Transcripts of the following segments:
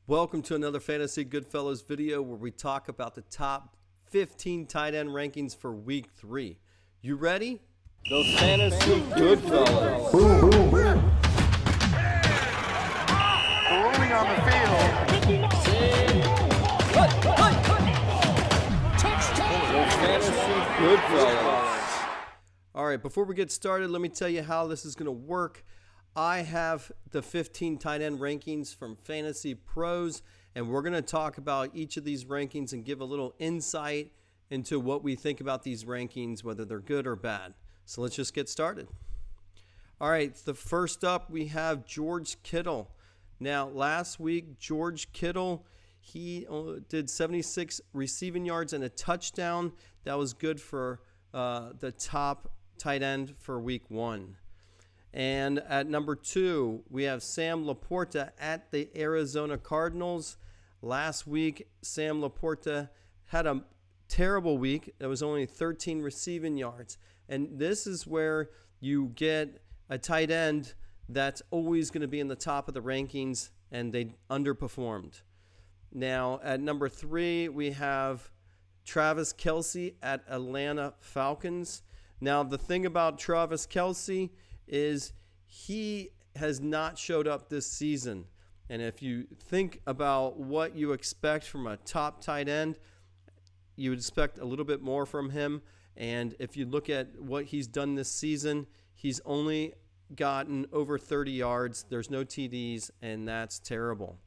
Welcome to another Fantasy Goodfellas video where we talk about the top 15 tight end rankings for week 3. You ready? The Fantasy Goodfellas. Rolling on the field. The Fantasy Goodfellas. All right, before we get started, let me tell you how this is going to work. I have the 15 tight end rankings from Fantasy Pros, and we're going to talk about each of these rankings and give a little insight into what we think about these rankings, whether they're good or bad. So let's just get started. All right, the first up, we have George Kittle. Now, last week, George Kittle, he did 76 receiving yards and a touchdown. That was good for the top tight end for week 1. And at number 2, we have Sam Laporta at the Arizona Cardinals. Last week, Sam Laporta had a terrible week. There was only 13 receiving yards. And this is where you get a tight end that's always going to be in the top of the rankings, and they underperformed. Now, at number 3, we have Travis Kelce at Atlanta Falcons. Now, the thing about Travis Kelce is he has not showed up this season. And if you think about what you expect from a top tight end, you would expect a little bit more from him. And if you look at what he's done this season, he's only gotten over 30 yards. There's no TDs, and that's terrible.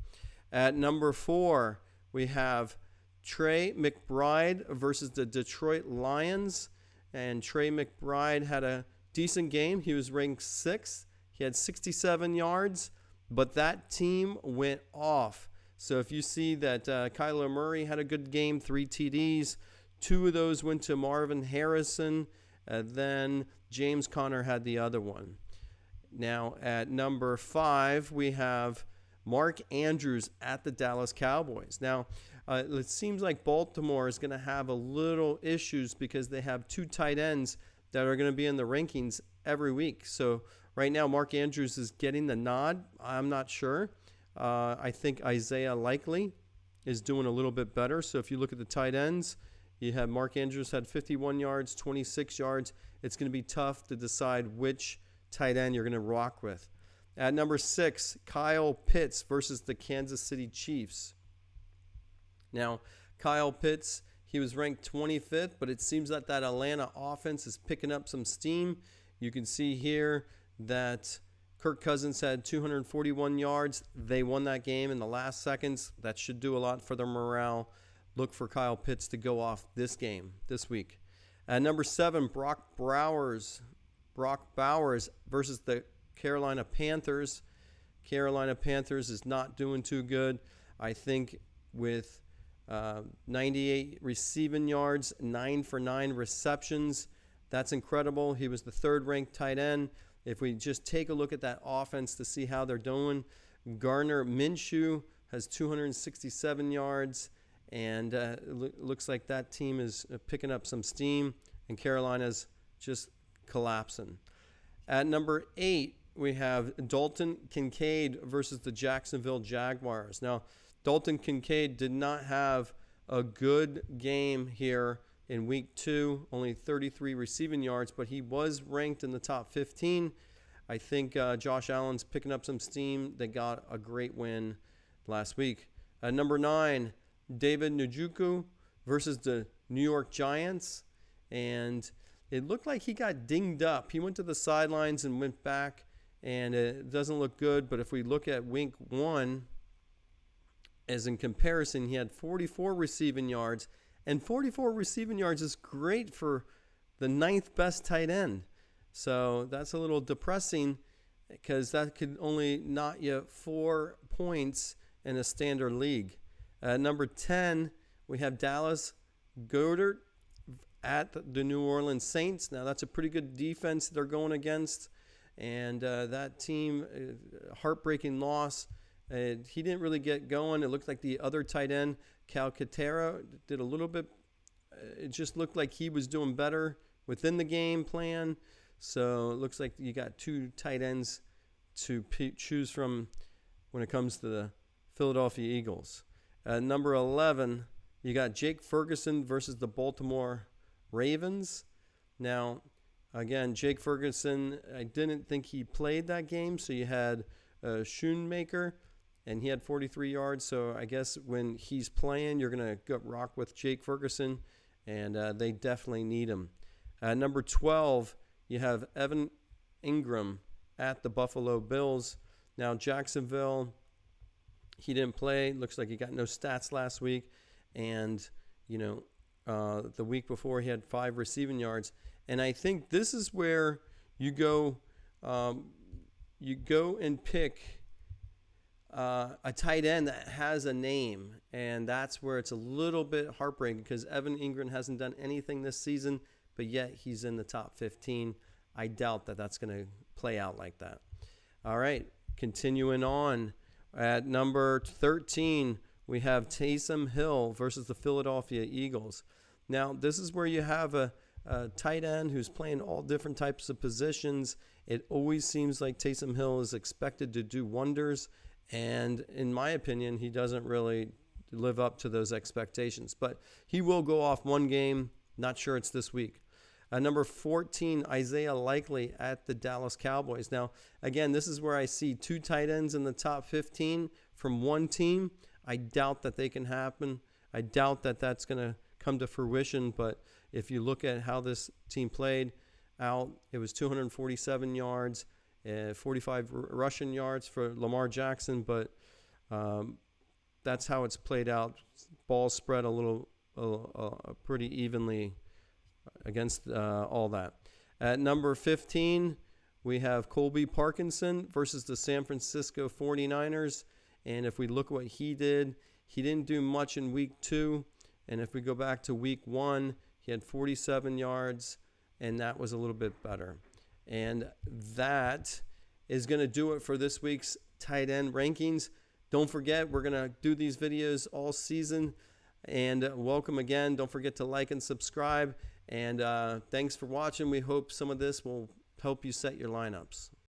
At number 4, we have Trey McBride versus the Detroit Lions. And Trey McBride had a decent game. He was ranked 6th. He had 67 yards, but that team went off. So if you see that Kyler Murray had a good game, 3 TDs, 2 of those went to Marvin Harrison, then James Conner had the other one. Now at number 5, we have Mark Andrews at the Dallas Cowboys. Now, it seems like Baltimore is going to have a little issues because they have 2 tight ends that are going to be in the rankings every week. So right now, Mark Andrews is getting the nod. I'm not sure. I think Isaiah Likely is doing a little bit better. So if you look at the tight ends, you have Mark Andrews had 51 yards, 26 yards. It's going to be tough to decide which tight end you're going to rock with. At number 6, Kyle Pitts versus the Kansas City Chiefs. Now, Kyle Pitts, he was ranked 25th, but it seems that Atlanta offense is picking up some steam. You can see here that Kirk Cousins had 241 yards. They won that game in the last seconds. That should do a lot for their morale. Look for Kyle Pitts to go off this week. At number 7, Brock Bowers versus the Carolina Panthers. Carolina Panthers is not doing too good. I think with 98 receiving yards, 9 for 9 receptions. That's incredible. He was the 3rd ranked tight end. If we just take a look at that offense to see how they're doing, Gardner Minshew has 267 yards, and looks like that team is picking up some steam, and Carolina's just collapsing. At number 8, we have Dalton Kincaid versus the Jacksonville Jaguars. Now, Dalton Kincaid did not have a good game here in week 2, only 33 receiving yards, but he was ranked in the top 15. I think Josh Allen's picking up some steam. They got a great win last week. At number 9, David Njoku versus the New York Giants, and it looked like he got dinged up. He went to the sidelines and went back, and it doesn't look good, but if we look at week 1, as in comparison, he had 44 receiving yards, and 44 receiving yards is great for the 9th best tight end. So that's a little depressing because that could only knock you 4 points in a standard league. Number 10, we have Dallas Goedert at the New Orleans Saints. Now, that's a pretty good defense they're going against, and that team, heartbreaking loss. He didn't really get going. It looked like the other tight end, Calcaterra, did a little bit. It just looked like he was doing better within the game plan. So it looks like you got 2 tight ends to choose from when it comes to the Philadelphia Eagles. At number 11, you got Jake Ferguson versus the Baltimore Ravens. Now, again, Jake Ferguson, I didn't think he played that game, so you had Schoonmaker, and he had 43 yards. So I guess when he's playing, you're going to rock with Jake Ferguson, and they definitely need him. At number 12, you have Evan Engram at the Buffalo Bills. Now, Jacksonville, he didn't play. Looks like he got no stats last week. And, the week before he had 5 receiving yards. And I think this is where you go and pick a tight end that has a name. And that's where it's a little bit heartbreaking because Evan Engram hasn't done anything this season, but yet he's in the top 15. I doubt that that's going to play out like that. All right, continuing on. At number 13, we have Taysom Hill versus the Philadelphia Eagles. Now, this is where you have a tight end who's playing all different types of positions. It always seems like Taysom Hill is expected to do wonders, and in my opinion, he doesn't really live up to those expectations. But he will go off one game. Not sure it's this week. Number 14, Isaiah Likely at the Dallas Cowboys. Now, again, this is where I see 2 tight ends in the top 15 from one team. I doubt that they can happen. I doubt that that's going to come to fruition. But if you look at how this team played out, it was 247 yards, 45 rushing yards for Lamar Jackson. But that's how it's played out. Ball spread pretty evenly against all that. At number 15, we have Colby Parkinson versus the San Francisco 49ers. And if we look at what he did, he didn't do much in week 2. And if we go back to week 1, he had 47 yards, and that was a little bit better. And that is going to do it for this week's tight end rankings. Don't forget, we're going to do these videos all season. And welcome again. Don't forget to like and subscribe. And thanks for watching. We hope some of this will help you set your lineups.